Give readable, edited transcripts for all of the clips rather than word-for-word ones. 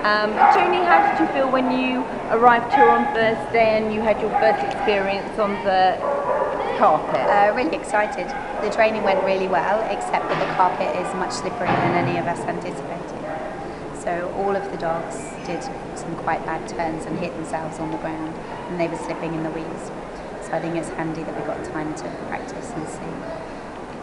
Toni, how did you feel when you arrived here on Thursday and you had your first experience on the carpet? Really excited. The training went really well, except that the carpet is much slipperier than any of us anticipated. So all of the dogs did some quite bad turns and hit themselves on the ground, and they were slipping in the wheels. So I think it's handy that we got time to practice and see.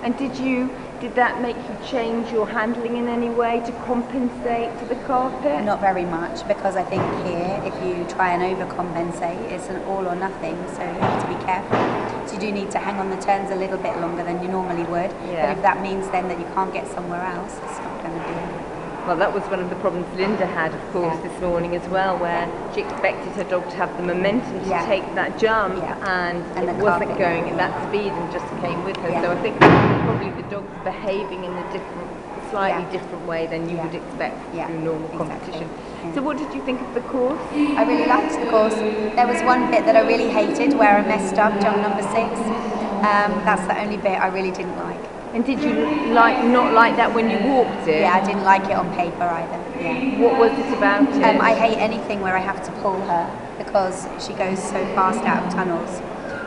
And did that make you change your handling in any way to compensate for the carpet? Not very much, because I think here, if you try and overcompensate, it's an all or nothing, so you have to be careful. So you do need to hang on the turns a little bit longer than you normally would, but if that means then that you can't get somewhere else, it's not going to do it. Well, that was one of the problems Linda had, of course, this morning as well, where she expected her dog to have the momentum to take that jump, and it wasn't going at that speed and just came with her. So I think probably the dog's behaving in a slightly different way than you would expect through normal competition. So what did you think of the course? I really liked the course. There was one bit that I really hated where I messed up, jump number 6. That's the only bit I really didn't like. And did you not like that when you walked it? Yeah, I didn't like it on paper either. Yeah. What was it about it? I hate anything where I have to pull her because she goes so fast out of tunnels.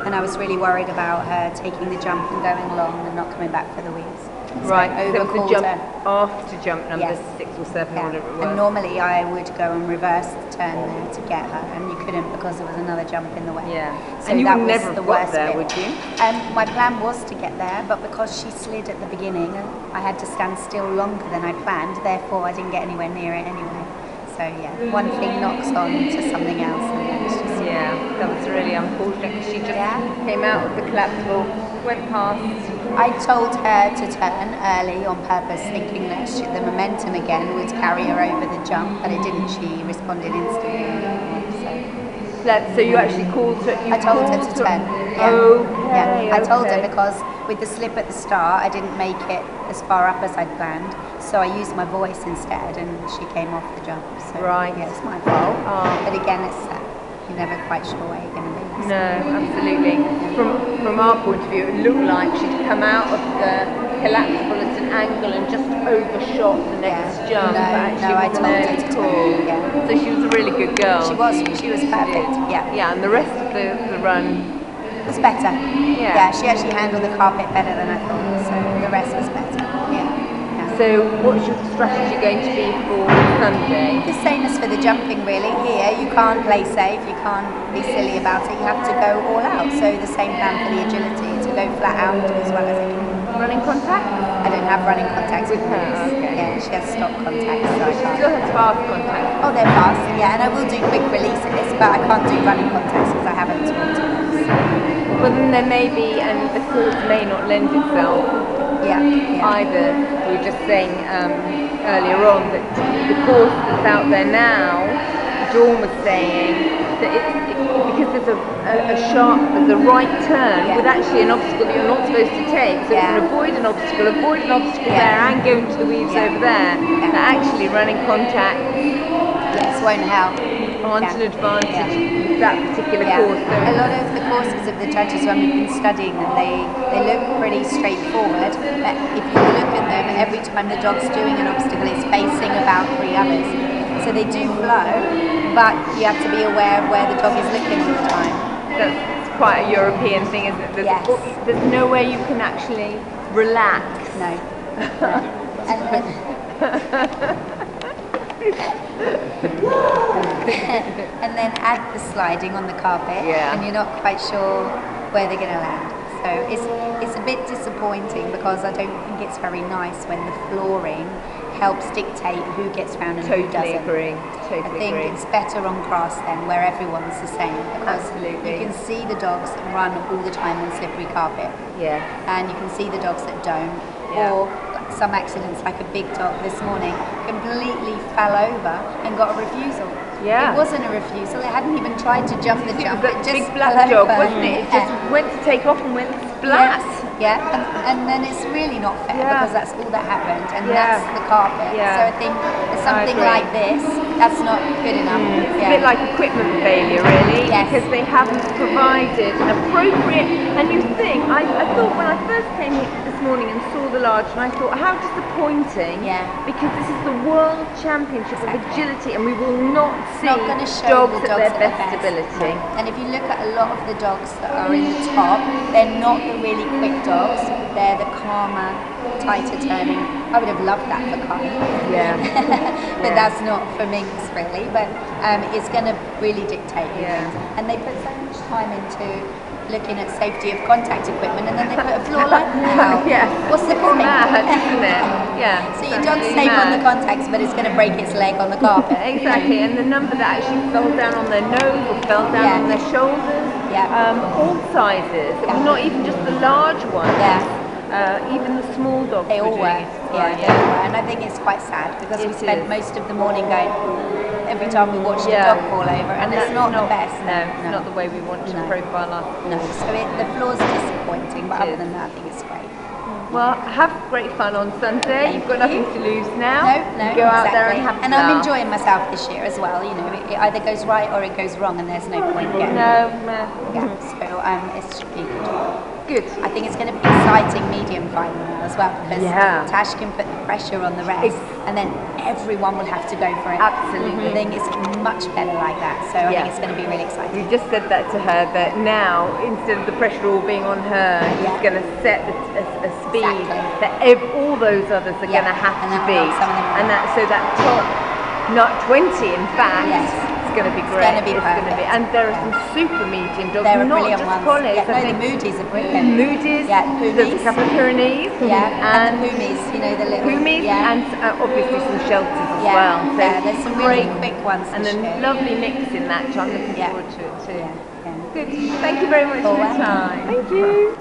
And I was really worried about her taking the jump and going along and not coming back for the wheels. So right, so it was the jump her. after jump number 6 or 7, whatever it was. And normally I would go and reverse the turn there to get her, and you couldn't because there was another jump in the way. Yeah. So and you that would was never the have worst got there, bit. would you? My plan was to get there, but because she slid at the beginning, I had to stand still longer than I planned, therefore I didn't get anywhere near it anyway. So yeah, one thing knocks on to something else, and then it's just... Yeah, that was really unfortunate because she just came out of the collapsible, went past. I told her to turn early on purpose, thinking that the momentum again would carry her over the jump, but it didn't. She responded instantly. So you actually called her? I told her to turn. Okay, I told her because with the slip at the start, I didn't make it as far up as I'd planned, so I used my voice instead, and she came off the jump. So yeah, it's my fault. But again, it's you're never quite sure where you're going to be. So. No, absolutely. From our point of view, it looked like she'd come out of the collapsible at an angle and just overshot the next jump. No, I told her to turn. So she was a really good girl. She was perfect. Yeah, and the rest of the run was better. Yeah, she actually handled the carpet better than I thought. So the rest was better. So what's your strategy going to be for Sunday? The same as for the jumping really. Here you can't play safe, you can't be silly about it, you have to go all out. So the same plan for the agility, to go flat out as well as I can. Running contact? I don't have running contacts with her. Okay. Yeah, she has stop contacts, so I can't. She still has fast contact? Oh, they're fast, and I will do quick releases, but I can't do running contacts because I haven't taught her. Well then there may be, and the course may not lend itself either. We were just saying earlier on that the course that's out there now, Dawn was saying that because there's a right turn with actually an obstacle that you're not supposed to take, so you can avoid an obstacle there and go into the weeds over there, that actually running contact won't help. Aren't an advantage with that particular course. So a lot of the courses of the judges when we've been studying them, they look pretty straightforward, but if you look at them, every time the dog's doing an obstacle, it's facing about 3 others. So they do flow, but you have to be aware of where the dog is looking all the time. That's quite a European thing, isn't it? There's nowhere you can actually relax. No. And then add the sliding on the carpet, and you're not quite sure where they're going to land. So it's a bit disappointing because I don't think it's very nice when the flooring helps dictate who gets round and who doesn't. I think it's better on grass then, where everyone's the same, because you can see the dogs that run all the time on slippery carpet, and you can see the dogs that don't, or some accidents, like a big dog this morning completely fell over and got a refusal. It wasn't a refusal, it hadn't even tried to jump the jump. It was that big black dog, wasn't it? It just went to take off and went splat. And then it's really not fair because that's all that happened, and that's the carpet. So I think something like this, that's not good enough. It's a bit like equipment failure, really, because they haven't provided an appropriate. And you think, I thought when I first came here this morning and saw the large, and I thought, how disappointing, because this is the World Championship of Agility, and we will not see dogs at their best ability. And if you look at a lot of the dogs that are in the top, they're not the really quick dogs, they're the calmer, tighter turning. I would have loved that for Kai. But that's not for Minx really, but it's going to really dictate things. And they put so much time into looking at safety of contact equipment, and then they put a floor like that. What's the point? Mad, isn't it? So your dog's safe on the contacts, but it's going to break its leg on the carpet. Exactly, and the number that actually fell down on their nose or fell down on their shoulders, all sizes, not even just the large ones. Even the small dogs. They all were. They all were. And I think it's quite sad because we spent most of the morning going every time we watched a dog fall over, and it's not the best. It's not the way we want to profile us. No, so the floor's disappointing, but other than that, I think it's great. Well, have great fun on Sunday. You've got nothing to lose now. No, go out there and have fun. And I'm enjoying myself this year as well. You know, it either goes right or it goes wrong, and there's no point getting. So it should be good. Good. I think it's going to be exciting medium final now as well, because Tash can put the pressure on the rest, and then everyone will have to go for it. Absolutely. I think it's much better like that, so I think it's going to be really exciting. We just said that to her, that now, instead of the pressure all being on her, she's going to set a speed that all those others are going to have to beat. And so that top, not 20 in fact, it's going to be great. It's going to be and there are some super medium dogs, there are not brilliant just ones. collies. The Moody's are brilliant. Moody's, there's a couple of Pyrenees, and the Poomies, you know, the little and obviously some shelters as well. So there's some really quick ones, and a lovely mix in that, which I'm looking forward to it too. Good. Thank you very much for your time. Thank you.